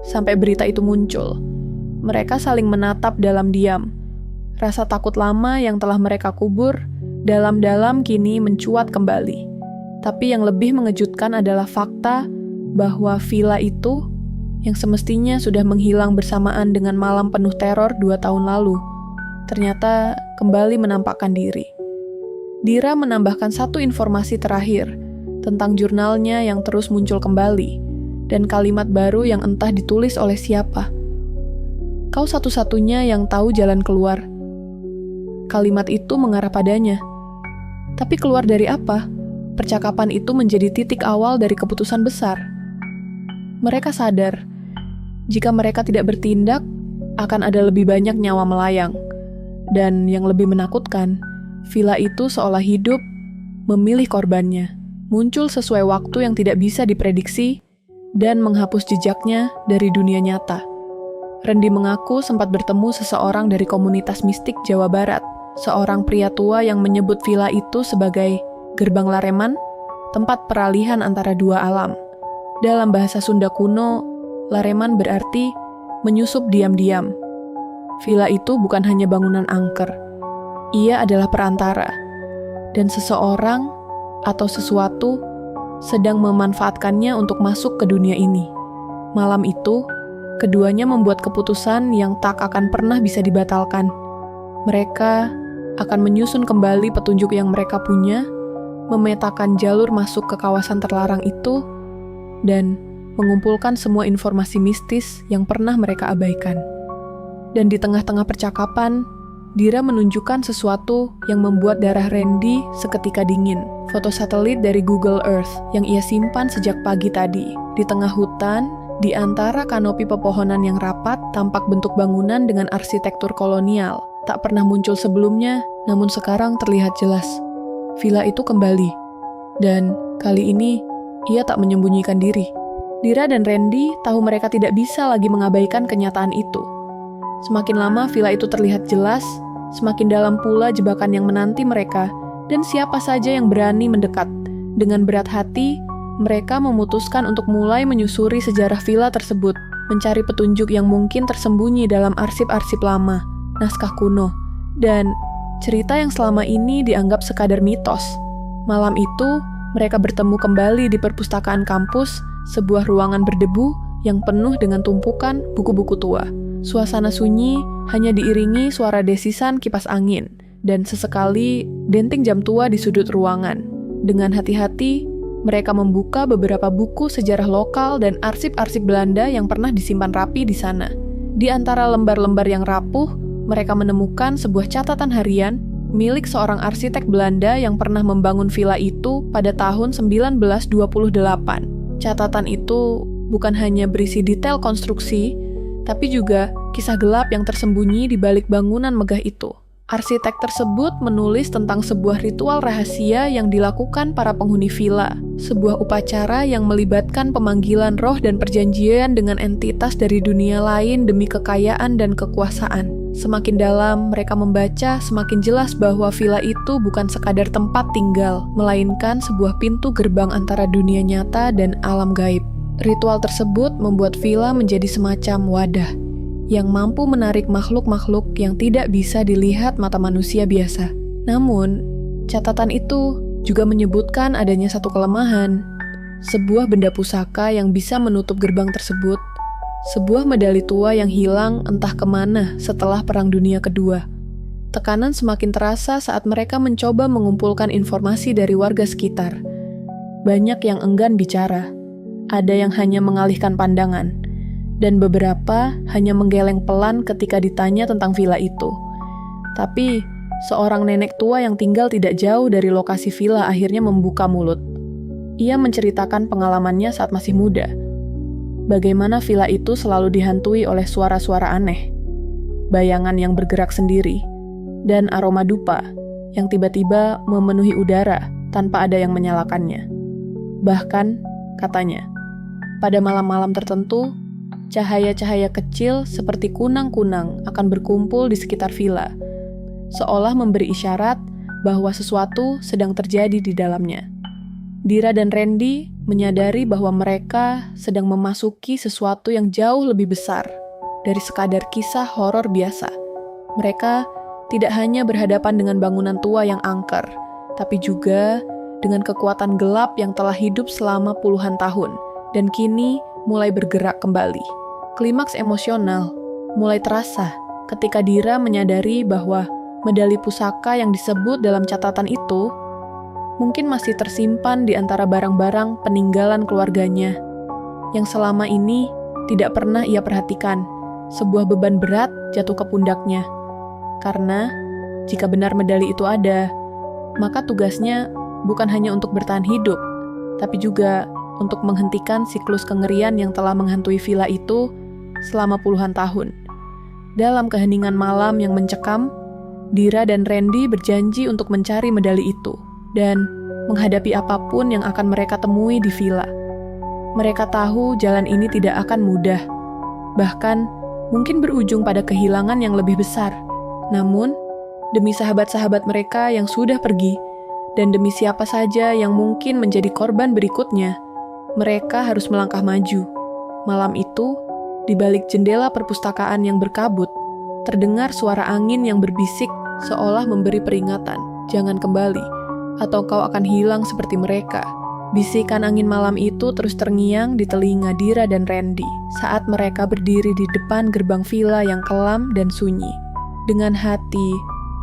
sampai berita itu muncul. Mereka saling menatap dalam diam. Rasa takut lama yang telah mereka kubur, dalam-dalam kini mencuat kembali. Tapi yang lebih mengejutkan adalah fakta bahwa villa itu, yang semestinya sudah menghilang bersamaan dengan malam penuh teror 2 tahun lalu, ternyata kembali menampakkan diri. Dira menambahkan satu informasi terakhir tentang jurnalnya yang terus muncul kembali, dan kalimat baru yang entah ditulis oleh siapa. Kau satu-satunya yang tahu jalan keluar. Kalimat itu mengarah padanya. Tapi keluar dari apa? Percakapan itu menjadi titik awal dari keputusan besar. Mereka sadar, jika mereka tidak bertindak, akan ada lebih banyak nyawa melayang. Dan yang lebih menakutkan, villa itu seolah hidup, memilih korbannya, muncul sesuai waktu yang tidak bisa diprediksi, dan menghapus jejaknya dari dunia nyata. Randy mengaku sempat bertemu seseorang dari komunitas mistik Jawa Barat, seorang pria tua yang menyebut villa itu sebagai gerbang Lareman, tempat peralihan antara dua alam. Dalam bahasa Sunda kuno, Lareman berarti menyusup diam-diam. Villa itu bukan hanya bangunan angker. Ia adalah perantara. Dan seseorang atau sesuatu sedang memanfaatkannya untuk masuk ke dunia ini. Malam itu, keduanya membuat keputusan yang tak akan pernah bisa dibatalkan. Mereka akan menyusun kembali petunjuk yang mereka punya, memetakan jalur masuk ke kawasan terlarang itu, dan mengumpulkan semua informasi mistis yang pernah mereka abaikan. Dan di tengah-tengah percakapan, Dira menunjukkan sesuatu yang membuat darah Randy seketika dingin. Foto satelit dari Google Earth yang ia simpan sejak pagi tadi. Di tengah hutan, di antara kanopi pepohonan yang rapat, tampak bentuk bangunan dengan arsitektur kolonial. Tak pernah muncul sebelumnya, namun sekarang terlihat jelas. Villa itu kembali. Dan kali ini, ia tak menyembunyikan diri. Dira dan Randy tahu mereka tidak bisa lagi mengabaikan kenyataan itu. Semakin lama villa itu terlihat jelas, semakin dalam pula jebakan yang menanti mereka, dan siapa saja yang berani mendekat. Dengan berat hati, mereka memutuskan untuk mulai menyusuri sejarah villa tersebut, mencari petunjuk yang mungkin tersembunyi dalam arsip-arsip lama, naskah kuno, dan cerita yang selama ini dianggap sekadar mitos. Malam itu, mereka bertemu kembali di perpustakaan kampus, sebuah ruangan berdebu yang penuh dengan tumpukan buku-buku tua. Suasana sunyi hanya diiringi suara desisan kipas angin, dan sesekali denting jam tua di sudut ruangan. Dengan hati-hati, mereka membuka beberapa buku sejarah lokal dan arsip-arsip Belanda yang pernah disimpan rapi di sana. Di antara lembar-lembar yang rapuh, mereka menemukan sebuah catatan harian milik seorang arsitek Belanda yang pernah membangun villa itu pada tahun 1928. Catatan itu bukan hanya berisi detail konstruksi, tapi juga kisah gelap yang tersembunyi di balik bangunan megah itu. Arsitek tersebut menulis tentang sebuah ritual rahasia yang dilakukan para penghuni villa, sebuah upacara yang melibatkan pemanggilan roh dan perjanjian dengan entitas dari dunia lain demi kekayaan dan kekuasaan. Semakin dalam mereka membaca, semakin jelas bahwa villa itu bukan sekadar tempat tinggal, melainkan sebuah pintu gerbang antara dunia nyata dan alam gaib. Ritual tersebut membuat villa menjadi semacam wadah yang mampu menarik makhluk-makhluk yang tidak bisa dilihat mata manusia biasa. Namun, catatan itu juga menyebutkan adanya satu kelemahan, sebuah benda pusaka yang bisa menutup gerbang tersebut, sebuah medali tua yang hilang entah kemana setelah Perang Dunia Kedua. Tekanan semakin terasa saat mereka mencoba mengumpulkan informasi dari warga sekitar. Banyak yang enggan bicara, ada yang hanya mengalihkan pandangan, dan beberapa hanya menggeleng pelan ketika ditanya tentang villa itu. Tapi, seorang nenek tua yang tinggal tidak jauh dari lokasi villa akhirnya membuka mulut. Ia menceritakan pengalamannya saat masih muda. Bagaimana villa itu selalu dihantui oleh suara-suara aneh, bayangan yang bergerak sendiri, dan aroma dupa yang tiba-tiba memenuhi udara tanpa ada yang menyalakannya. Bahkan, katanya. Pada malam-malam tertentu, cahaya-cahaya kecil seperti kunang-kunang akan berkumpul di sekitar villa, seolah memberi isyarat bahwa sesuatu sedang terjadi di dalamnya. Dira dan Randy menyadari bahwa mereka sedang memasuki sesuatu yang jauh lebih besar dari sekadar kisah horor biasa. Mereka tidak hanya berhadapan dengan bangunan tua yang angker, tapi juga dengan kekuatan gelap yang telah hidup selama puluhan tahun dan kini mulai bergerak kembali. Klimaks emosional mulai terasa ketika Dira menyadari bahwa medali pusaka yang disebut dalam catatan itu mungkin masih tersimpan di antara barang-barang peninggalan keluarganya yang selama ini tidak pernah ia perhatikan. Sebuah beban berat jatuh ke pundaknya. Karena jika benar medali itu ada, maka tugasnya bukan hanya untuk bertahan hidup, tapi juga untuk menghentikan siklus kengerian yang telah menghantui villa itu selama puluhan tahun. Dalam keheningan malam yang mencekam, Dira dan Randy berjanji untuk mencari medali itu dan menghadapi apapun yang akan mereka temui di villa. Mereka tahu jalan ini tidak akan mudah, bahkan mungkin berujung pada kehilangan yang lebih besar. Namun, demi sahabat-sahabat mereka yang sudah pergi, dan demi siapa saja yang mungkin menjadi korban berikutnya, mereka harus melangkah maju. Malam itu, di balik jendela perpustakaan yang berkabut, terdengar suara angin yang berbisik seolah memberi peringatan, "Jangan kembali, atau kau akan hilang seperti mereka." Bisikan angin malam itu terus terngiang di telinga Dira dan Randy saat mereka berdiri di depan gerbang villa yang kelam dan sunyi. Dengan hati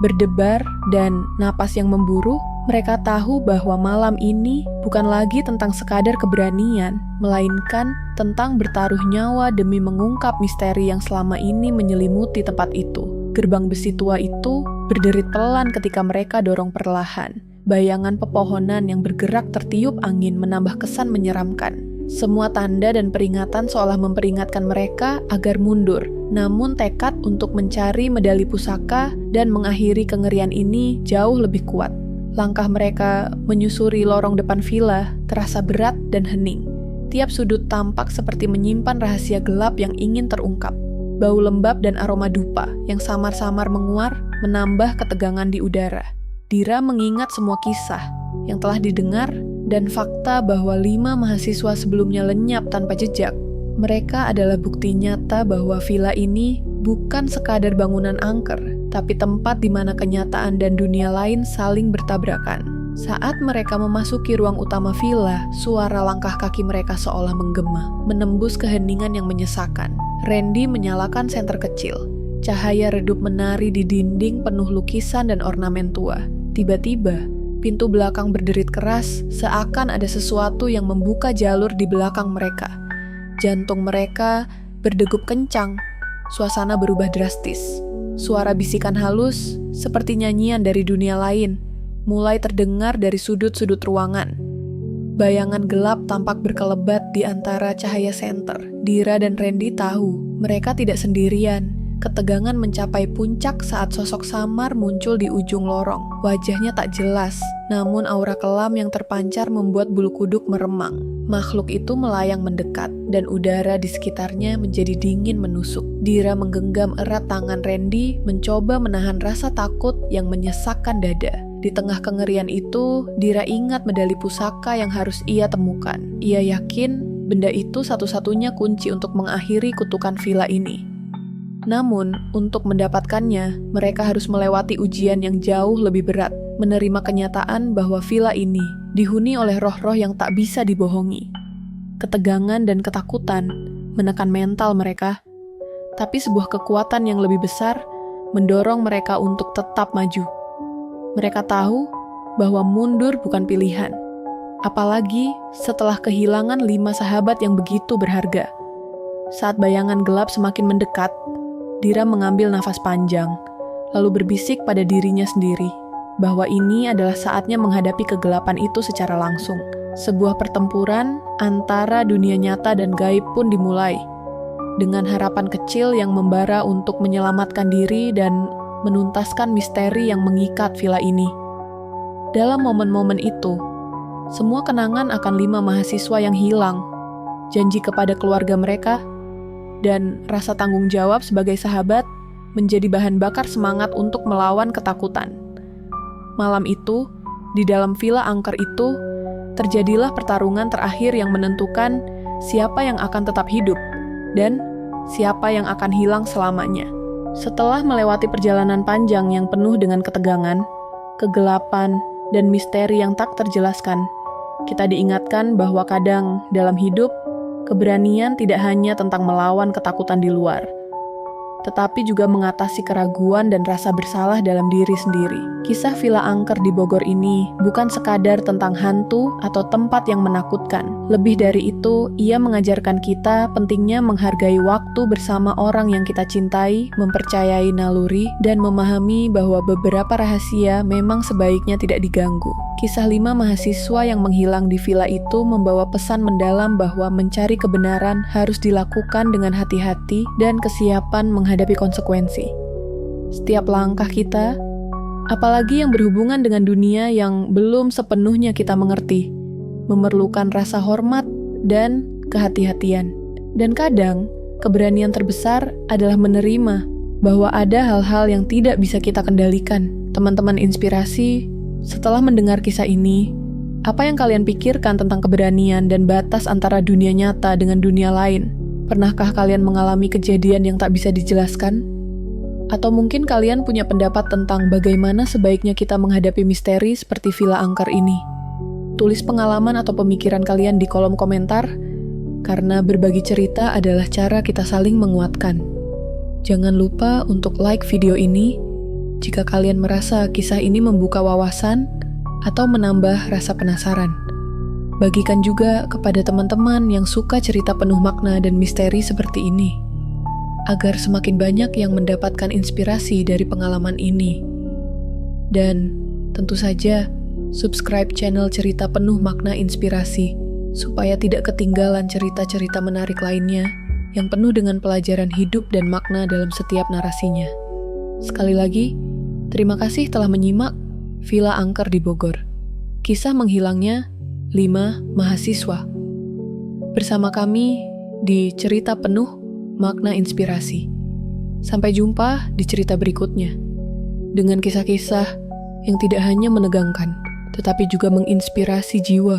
berdebar dan napas yang memburu, mereka tahu bahwa malam ini bukan lagi tentang sekadar keberanian, melainkan tentang bertaruh nyawa demi mengungkap misteri yang selama ini menyelimuti tempat itu. Gerbang besi tua itu berderit pelan ketika mereka dorong perlahan. Bayangan pepohonan yang bergerak tertiup angin menambah kesan menyeramkan. Semua tanda dan peringatan seolah memperingatkan mereka agar mundur. Namun tekad untuk mencari medali pusaka dan mengakhiri kengerian ini jauh lebih kuat. Langkah mereka menyusuri lorong depan villa terasa berat dan hening. Tiap sudut tampak seperti menyimpan rahasia gelap yang ingin terungkap. Bau lembab dan aroma dupa yang samar-samar menguar menambah ketegangan di udara. Dira mengingat semua kisah yang telah didengar dan fakta bahwa 5 mahasiswa sebelumnya lenyap tanpa jejak. Mereka adalah bukti nyata bahwa villa ini bukan sekadar bangunan angker, tapi tempat di mana kenyataan dan dunia lain saling bertabrakan. Saat mereka memasuki ruang utama villa, suara langkah kaki mereka seolah menggema, menembus keheningan yang menyesakan. Randy menyalakan senter kecil. Cahaya redup menari di dinding penuh lukisan dan ornamen tua. Tiba-tiba, pintu belakang berderit keras, seakan ada sesuatu yang membuka jalur di belakang mereka. Jantung mereka berdegup kencang, suasana berubah drastis. Suara bisikan halus, seperti nyanyian dari dunia lain, mulai terdengar dari sudut-sudut ruangan. Bayangan gelap tampak berkelebat di antara cahaya senter. Dira dan Randy tahu, mereka tidak sendirian. Ketegangan mencapai puncak saat sosok samar muncul di ujung lorong. Wajahnya tak jelas, namun aura kelam yang terpancar membuat bulu kuduk meremang. Makhluk itu melayang mendekat, dan udara di sekitarnya menjadi dingin menusuk. Dira menggenggam erat tangan Randy, mencoba menahan rasa takut yang menyesakkan dada. Di tengah kengerian itu, Dira ingat medali pusaka yang harus ia temukan. Ia yakin benda itu satu-satunya kunci untuk mengakhiri kutukan villa ini. Namun, untuk mendapatkannya, mereka harus melewati ujian yang jauh lebih berat, menerima kenyataan bahwa villa ini dihuni oleh roh-roh yang tak bisa dibohongi. Ketegangan dan ketakutan menekan mental mereka, tapi sebuah kekuatan yang lebih besar mendorong mereka untuk tetap maju. Mereka tahu bahwa mundur bukan pilihan, apalagi setelah kehilangan 5 sahabat yang begitu berharga. Saat bayangan gelap semakin mendekat, Dira mengambil nafas panjang, lalu berbisik pada dirinya sendiri bahwa ini adalah saatnya menghadapi kegelapan itu secara langsung. Sebuah pertempuran antara dunia nyata dan gaib pun dimulai, dengan harapan kecil yang membara untuk menyelamatkan diri dan menuntaskan misteri yang mengikat villa ini. Dalam momen-momen itu, semua kenangan akan 5 mahasiswa yang hilang, janji kepada keluarga mereka, dan rasa tanggung jawab sebagai sahabat menjadi bahan bakar semangat untuk melawan ketakutan. Malam itu, di dalam villa angker itu, terjadilah pertarungan terakhir yang menentukan siapa yang akan tetap hidup dan siapa yang akan hilang selamanya. Setelah melewati perjalanan panjang yang penuh dengan ketegangan, kegelapan, dan misteri yang tak terjelaskan, kita diingatkan bahwa kadang dalam hidup, keberanian tidak hanya tentang melawan ketakutan di luar, tetapi juga mengatasi keraguan dan rasa bersalah dalam diri sendiri. Kisah Villa Angker di Bogor ini bukan sekadar tentang hantu atau tempat yang menakutkan. Lebih dari itu, ia mengajarkan kita pentingnya menghargai waktu bersama orang yang kita cintai, mempercayai naluri, dan memahami bahwa beberapa rahasia memang sebaiknya tidak diganggu. Kisah 5 mahasiswa yang menghilang di villa itu membawa pesan mendalam bahwa mencari kebenaran harus dilakukan dengan hati-hati dan kesiapan menghadapi konsekuensi. Setiap langkah kita, apalagi yang berhubungan dengan dunia yang belum sepenuhnya kita mengerti, memerlukan rasa hormat dan kehati-hatian. Dan kadang, keberanian terbesar adalah menerima bahwa ada hal-hal yang tidak bisa kita kendalikan. Teman-teman inspirasi, setelah mendengar kisah ini, apa yang kalian pikirkan tentang keberanian dan batas antara dunia nyata dengan dunia lain? Pernahkah kalian mengalami kejadian yang tak bisa dijelaskan? Atau mungkin kalian punya pendapat tentang bagaimana sebaiknya kita menghadapi misteri seperti Villa Angker ini? Tulis pengalaman atau pemikiran kalian di kolom komentar, karena berbagi cerita adalah cara kita saling menguatkan. Jangan lupa untuk like video ini jika kalian merasa kisah ini membuka wawasan atau menambah rasa penasaran. Bagikan juga kepada teman-teman yang suka cerita penuh makna dan misteri seperti ini, agar semakin banyak yang mendapatkan inspirasi dari pengalaman ini. Dan tentu saja, subscribe channel Cerita Penuh Makna Inspirasi, supaya tidak ketinggalan cerita-cerita menarik lainnya yang penuh dengan pelajaran hidup dan makna dalam setiap narasinya. Sekali lagi, terima kasih telah menyimak Villa Angker di Bogor. Kisah menghilangnya 5 mahasiswa. Bersama kami di Cerita Penuh Makna Inspirasi. Sampai jumpa di cerita berikutnya, dengan kisah-kisah yang tidak hanya menegangkan, tetapi juga menginspirasi jiwa